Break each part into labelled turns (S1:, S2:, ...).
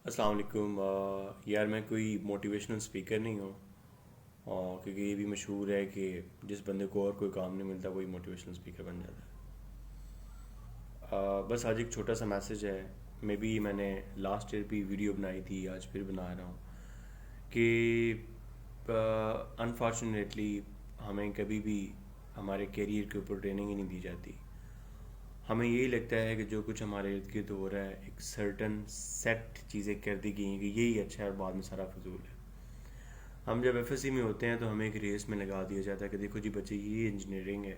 S1: السلام علیکم یار میں کوئی موٹیویشنل اسپیکر نہیں ہوں کیونکہ یہ بھی مشہور ہے کہ جس بندے کو اور کوئی کام نہیں ملتا وہی موٹیویشنل اسپیکر بن جاتا ہے۔ بس آج ایک چھوٹا سا میسج ہے، میں بھی میں نے لاسٹ ایئر بھی ویڈیو بنائی تھی، آج پھر بنا رہا ہوں کہ انفارچونیٹلی ہمیں کبھی بھی ہمارے کیریئر کے اوپر ٹریننگ ہی نہیں دی جاتی۔ ہمیں یہی لگتا ہے کہ جو کچھ ہمارے ارد گرد ہو رہا ہے ایک سرٹن سیٹ چیزیں کر دی گئی ہیں کہ یہی اچھا ہے اور بعد میں سارا فضول ہے۔ ہم جب ایف ایس سی میں ہوتے ہیں تو ہمیں ایک ریس میں لگا دیا جاتا ہے کہ دیکھو جی بچے یہ انجینئرنگ ہے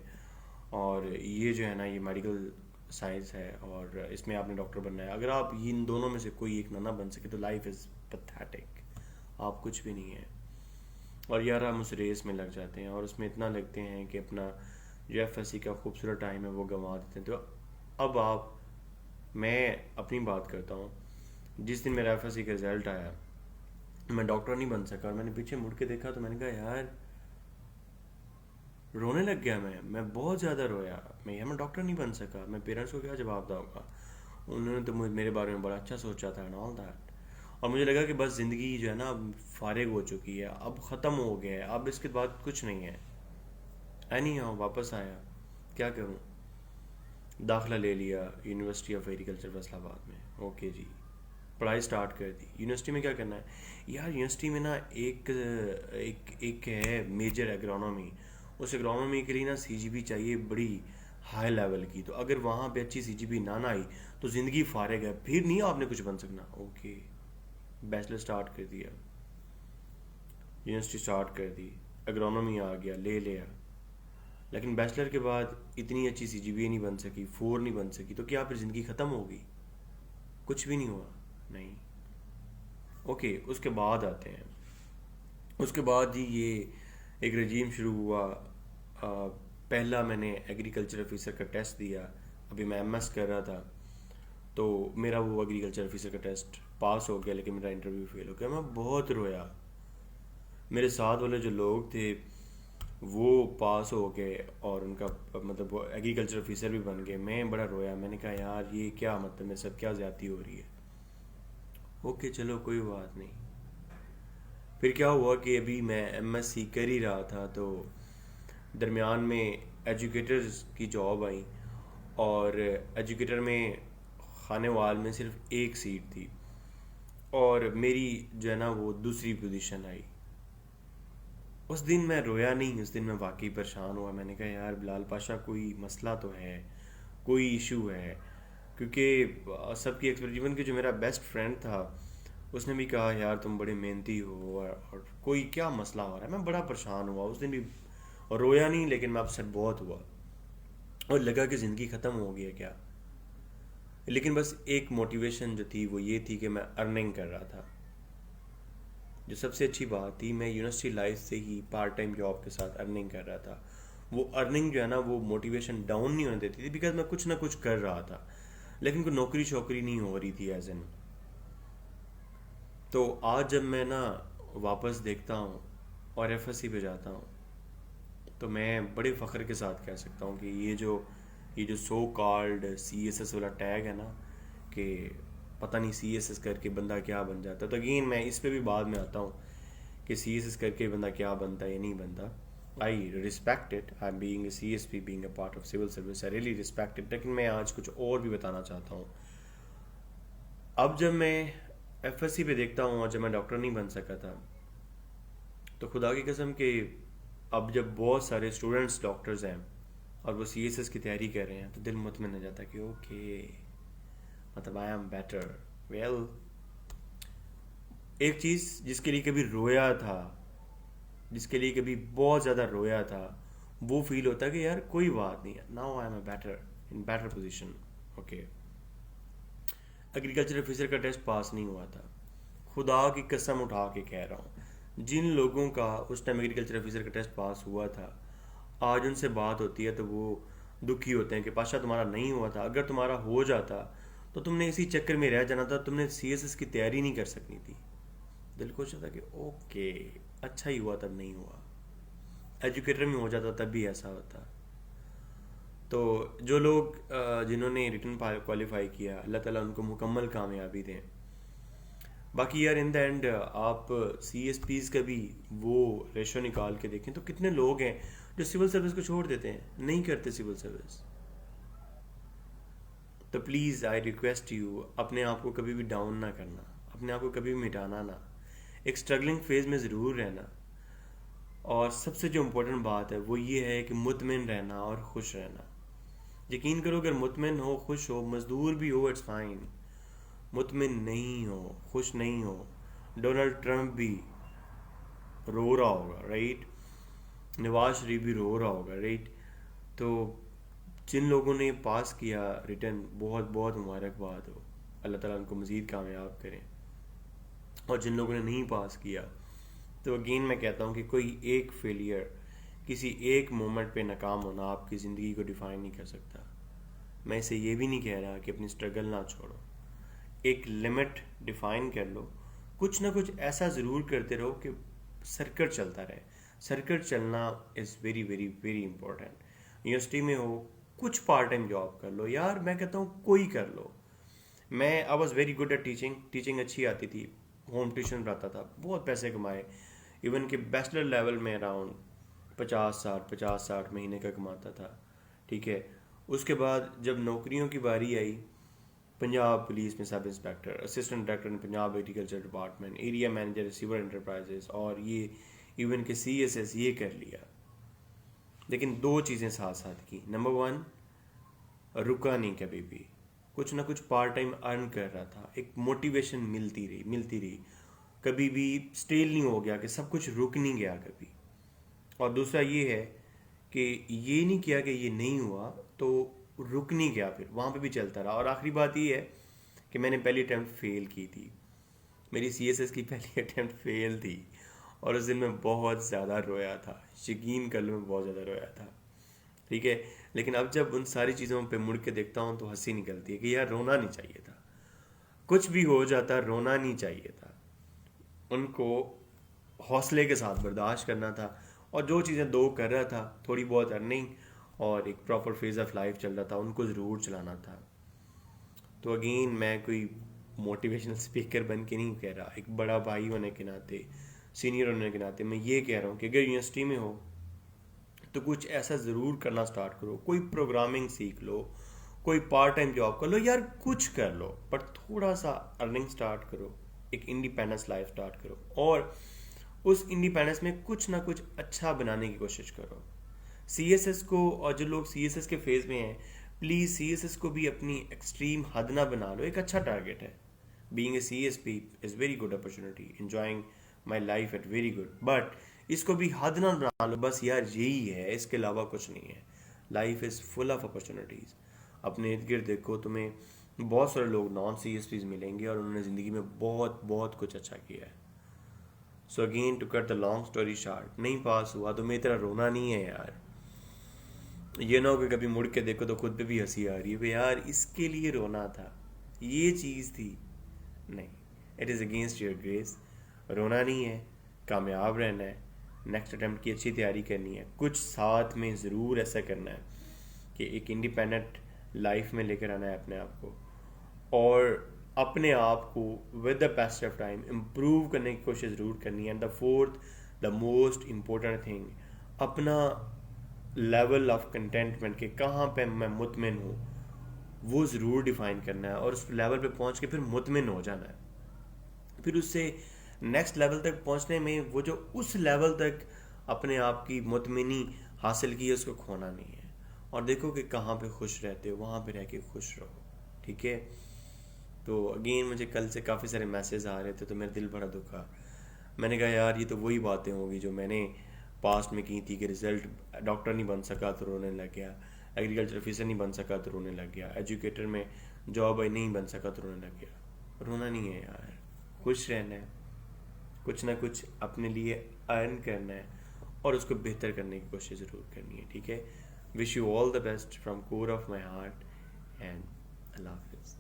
S1: اور یہ جو ہے نا یہ میڈیکل سائنس ہے اور اس میں آپ نے ڈاکٹر بننا ہے۔ اگر آپ ان دونوں میں سے کوئی ایک نہ بن سکے تو لائف از پتھیٹک، آپ کچھ بھی نہیں ہیں۔ اور یار ہم اس ریس میں لگ جاتے ہیں اور اس میں اتنا لگتے ہیں کہ اپنا جو ایف ایس سی کا خوبصورت ٹائم ہے وہ گنوا دیتے ہیں۔ تو اب میں اپنی بات کرتا ہوں، جس دن میرا ایف ایس سی کا رزلٹ آیا میں ڈاکٹر نہیں بن سکا، اور میں نے پیچھے مڑ کے دیکھا تو میں نے کہا یار رونے لگ گیا، میں بہت زیادہ رویا، میں ڈاکٹر نہیں بن سکا، میں پیرنٹس کو کیا جواب دوں گا؟ انہوں نے تو میرے بارے میں بڑا اچھا سوچا تھا اینڈ آل دیٹ۔ اور مجھے لگا کہ بس زندگی جو ہے نا اب فارغ ہو چکی ہے، اب ختم ہو گیا ہے، اب اس کے بعد کچھ نہیں ہے۔ اینی ہاؤ واپس آیا، کیا کروں؟ داخلہ لے لیا یونیورسٹی آف ایگریکلچر فیصل آباد میں، اوکے جی پڑھائی سٹارٹ کر دی۔ یونیورسٹی میں کیا کرنا ہے یار؟ یونیورسٹی میں نا ایک ہے میجر ایگرونومی، اس ایگرونومی کے لیے نا سی جی پی چاہیے بڑی ہائی لیول کی، تو اگر وہاں پہ اچھی سی جی پی نہ آئی تو زندگی فارغ ہے، پھر نہیں آپ نے کچھ بن سکنا۔ اوکے بیچلر سٹارٹ کر دیا، یونیورسٹی سٹارٹ کر دی، ایگرونومی آ گیا لے لیا، لیکن بیچلر کے بعد اتنی اچھی سی جی پی نہیں بن سکی، 4 نہیں بن سکی، تو کیا پھر زندگی ختم ہوگی؟ کچھ بھی نہیں ہوا، نہیں۔ اوکے اس کے بعد آتے ہیں، اس کے بعد جی یہ ایک رجیم شروع ہوا۔ پہلا میں نے ایگریکلچر آفیسر کا ٹیسٹ دیا، ابھی میں ایم ایس کر رہا تھا، تو میرا وہ ایگریکلچر آفیسر کا ٹیسٹ پاس ہو گیا لیکن میرا انٹرویو فیل ہو گیا۔ میں بہت رویا، میرے ساتھ والے جو لوگ تھے وہ پاس ہو گئے اور ان کا مطلب وہ ایگریکلچر آفیسر بھی بن گئے، میں بڑا رویا، میں نے کہا یار یہ کیا مطلب میرے ساتھ کیا زیادتی ہو رہی ہے۔ اوکے چلو کوئی بات نہیں۔ پھر کیا ہوا کہ ابھی میں ایم ایس سی کر ہی رہا تھا تو درمیان میں ایجوکیٹرز کی جاب آئی، اور ایجوکیٹر میں خانے وال میں صرف ایک سیٹ تھی اور میری جو ہے نا وہ دوسری پوزیشن آئی۔ اس دن میں رویا نہیں، اس دن میں واقعی پریشان ہوا، میں نے کہا یار بلال پاشا کوئی مسئلہ تو ہے، کوئی ایشو ہے، کیونکہ سب کی ایکسپیکٹ ایون کہ جو میرا بیسٹ فرینڈ تھا اس نے بھی کہا یار تم بڑے محنتی ہو اور کوئی کیا مسئلہ ہو رہا ہے۔ میں بڑا پریشان ہوا اس دن بھی، اور رویا نہیں لیکن میں اپسیٹ بہت ہوا اور لگا کہ زندگی ختم ہو گئی ہے کیا۔ لیکن بس ایک موٹیویشن جو تھی وہ یہ تھی کہ میں ارننگ کر رہا تھا، جو سب سے اچھی بات تھی میں یونیورسٹی لائف سے ہی پارٹ ٹائم جاب کے ساتھ ارننگ کر رہا تھا۔ وہ ارننگ جو ہے نا وہ موٹیویشن ڈاؤن نہیں ہونے دیتی تھی، بیکاز میں کچھ نہ کچھ کر رہا تھا، لیکن کوئی نوکری شوکری نہیں ہو رہی تھی ایز این۔ تو آج جب میں نا واپس دیکھتا ہوں اور ایف ایس سی پہ جاتا ہوں تو میں بڑے فخر کے ساتھ کہہ سکتا ہوں کہ یہ جو so called C S S والا ٹیگ ہے نا کہ پتہ نہیں سی ایس ایس کر کے بندہ کیا بن جاتا ہے، تو اگین میں اس پہ بھی بعد میں آتا ہوں کہ سی ایس ایس کر کے بندہ کیا بنتا ہے یا نہیں بنتا۔ I respect it, I am being a C S P, being a part of civil service, I really respect it, لیکن میں آج کچھ اور بھی بتانا چاہتا ہوں۔ اب جب میں ایف ایس سی پہ دیکھتا ہوں اور جب میں ڈاکٹر نہیں بن سکا تھا تو خدا کی قسم کہ اب جب بہت سارے اسٹوڈنٹس ڈاکٹرز ہیں اور وہ سی ایس ایس کی تیاری کر رہے ہیں تو دل مطمئن ہو جاتا ہے کہ اوکے مطلب آئی ایم بیٹر ویل۔ ایک چیز جس کے لیے کبھی رویا تھا، جس کے لیے کبھی بہت زیادہ رویا تھا، وہ فیل ہوتا ہے کہ یار کوئی بات نہیں ہے، now I am a better in better position. Okay agriculture officer کا ٹیسٹ پاس نہیں ہوا تھا، خدا کی قسم اٹھا کے کہہ رہا ہوں، جن لوگوں کا اس ٹائم ایگریکلچر آفیسر کا ٹیسٹ پاس ہوا تھا آج ان سے بات ہوتی ہے تو وہ دکھی ہوتے ہیں کہ پاشا تمہارا نہیں ہوا تھا، اگر تمہارا ہو جاتا تو تم نے اسی چکر میں رہ جانا تھا، تم نے سی ایس ایس کی تیاری نہیں کر سکنی تھی۔ دل کو تھا کہ اوکے اچھا ہی ہوا تب نہیں ہوا، ایجوکیٹر میں ہو جاتا تب بھی ایسا ہوتا۔ تو جو لوگ جنہوں نے ریٹن کوالیفائی کیا اللہ تعالیٰ ان کو مکمل کامیابی دیں۔ باقی یار ان دا اینڈ آپ سی ایس پیز کا بھی وہ ریشو نکال کے دیکھیں تو کتنے لوگ ہیں جو سول سروس کو چھوڑ دیتے ہیں, نہیں کرتے سول سروس. تو پلیز آئی ریکویسٹ یو, اپنے آپ کو کبھی بھی ڈاؤن نہ کرنا, اپنے آپ کو کبھی بھی مٹانا نہ, ایک اسٹرگلنگ فیز میں ضرور رہنا. اور سب سے جو امپورٹنٹ بات ہے وہ یہ ہے کہ مطمئن رہنا اور خوش رہنا. یقین کرو اگر مطمئن ہو, خوش ہو, مزدور بھی ہو, اٹس فائن. مطمئن نہیں ہو, خوش نہیں ہو, ڈونلڈ ٹرمپ بھی رو رہا ہوگا, رائٹ, نواز شریف بھی رو رہا ہوگا, رائٹ. تو جن لوگوں نے پاس کیا ریٹرن, بہت بہت مبارکباد ہو, اللہ تعالیٰ ان کو مزید کامیاب کریں. اور جن لوگوں نے نہیں پاس کیا, تو اگین میں کہتا ہوں کہ کوئی ایک فیلئر, کسی ایک مومنٹ پہ ناکام ہونا آپ کی زندگی کو ڈیفائن نہیں کر سکتا. میں اسے یہ بھی نہیں کہہ رہا کہ اپنی اسٹرگل نہ چھوڑو, ایک لمٹ ڈیفائن کر لو, کچھ نہ کچھ ایسا ضرور کرتے رہو کہ سرکٹ چلتا رہے. سرکٹ چلنا is very very very important. University میں ہو, کچھ پارٹ ٹائم جاب کر لو یار, میں کہتا ہوں کوئی کر لو. میں I was very good at teaching اچھی آتی تھی, ہوم ٹیوشن پڑھاتا تھا, بہت پیسے کمائے, ایون کہ بیچلر لیول میں اراؤنڈ 50-60 مہینے کا کماتا تھا, ٹھیک ہے. اس کے بعد جب نوکریوں کی باری آئی, پنجاب پولیس میں sub inspector, assistant director in Punjab agriculture department, area manager receiver enterprises, اور یہ ایون کہ سی ایس ایس یہ کر لیا. لیکن دو چیزیں ساتھ ساتھ کی. نمبر 1, رکا نہیں کبھی بھی, کچھ نہ کچھ پارٹ ٹائم ارن کر رہا تھا, ایک موٹیویشن ملتی رہی, کبھی بھی اسٹیل نہیں ہو گیا کہ سب کچھ رک نہیں گیا کبھی. اور دوسرا یہ ہے کہ یہ نہیں کیا کہ یہ نہیں ہوا تو رک نہیں گیا, پھر وہاں پہ بھی چلتا رہا. اور آخری بات یہ ہے کہ میں نے پہلی اٹیمپٹ فیل کی تھی, میری سی ایس ایس کی پہلی اٹیمپٹ فیل تھی, اور اس دن میں بہت زیادہ رویا تھا, یقین کر لو میں بہت زیادہ رویا تھا, ٹھیک ہے. لیکن اب جب ان ساری چیزوں پہ مڑ کے دیکھتا ہوں تو ہنسی نکلتی ہے کہ یار رونا نہیں چاہیے تھا, کچھ بھی ہو جاتا رونا نہیں چاہیے تھا, ان کو حوصلے کے ساتھ برداشت کرنا تھا. اور جو چیزیں دو کر رہا تھا, تھوڑی بہت ارننگ اور ایک پراپر فیز آف لائف چل رہا تھا, ان کو ضرور چلانا تھا. تو اگین میں کوئی موٹیویشنل اسپیکر بن کے نہیں کہہ رہا, ایک بڑا بھائی ہونے کے ناطے, سینئر ہونے کے ناطے میں یہ کہہ رہا ہوں کہ اگر یونیورسٹی میں ہو تو کچھ ایسا ضرور کرنا سٹارٹ کرو, کوئی پروگرامنگ سیکھ لو, کوئی پارٹ ٹائم جاب کر لو یار, کچھ کر لو, پر تھوڑا سا ارننگ سٹارٹ کرو, ایک انڈیپینڈنس لائف سٹارٹ کرو, اور اس انڈیپینڈنس میں کچھ نہ کچھ اچھا بنانے کی کوشش کرو. سی ایس ایس کو, اور جو لوگ سی ایس ایس کے فیز میں ہیں, پلیز سی ایس ایس کو بھی اپنی ایکسٹریم حد نہ بنا لو. ایک اچھا ٹارگیٹ ہے, being a C S P is very good opportunity, enjoying my life at very good, but اس کو بھی حد نہ بنا لو بس یار یہی ہے, اس کے علاوہ کچھ نہیں ہے. Life is full of opportunities. اپنے ارد گرد دیکھو, تمہیں بہت سارے لوگ نان سی ایس پیز ملیں گے اور انہوں نے زندگی میں بہت بہت کچھ اچھا کیا ہے. So again to cut the long story short, نہیں پاس ہوا تو میری طرح رونا نہیں ہے یار. یہ نہ ہو کہ کبھی مڑ کے دیکھو تو خود پہ بھی ہنسی آ رہی ہے, یار اس کے لیے رونا تھا, یہ چیز تھی. نہیں, it is against your grace. رونا نہیں ہے, کامیاب رہنا ہے, نیکسٹ اٹیمپٹ کی اچھی تیاری کرنی ہے, کچھ ساتھ میں ضرور ایسا کرنا ہے کہ ایک انڈیپینڈنٹ لائف میں لے کر آنا ہے اپنے آپ کو, اور اپنے آپ کو with the pace of time improve کرنے کی کوشش ضرور کرنی ہے. And the fourth, the most important thing, اپنا لیول آف کنٹینٹمنٹ کہ کہاں پہ میں مطمئن ہوں وہ ضرور ڈیفائن کرنا ہے, اور اس لیول پہ پہنچ کے پھر مطمئن ہو جانا ہے. پھر اس سے نیکسٹ لیول تک پہنچنے میں وہ جو اس لیول تک اپنے آپ کی مطمئنی حاصل کی ہے اس کو کھونا نہیں ہے, اور دیکھو کہ کہاں پہ خوش رہتے ہو وہاں پہ رہ کے خوش رہو, ٹھیک ہے. تو اگین مجھے کل سے کافی سارے میسیج آ رہے تھے تو میرا دل بڑا دکھا. میں نے کہا یار یہ تو وہی باتیں ہوں گی جو میں نے پاسٹ میں کی تھی کہ رزلٹ ڈاکٹر نہیں بن سکا تو رونے لگ گیا, ایگریکلچر آفیسر نہیں بن سکا تو رونے لگ گیا, ایجوکیٹر میں جاب نہیں بن سکا تو رونے لگ گیا. رونا نہیں ہے یار, خوش رہنا ہے, کچھ نہ کچھ اپنے لیے ارن کرنا ہے, اور اس کو بہتر کرنے کی کوشش ضرور کرنی ہے, ٹھیک ہے. Wish you all the best from core of my heart, and اللہ حافظ.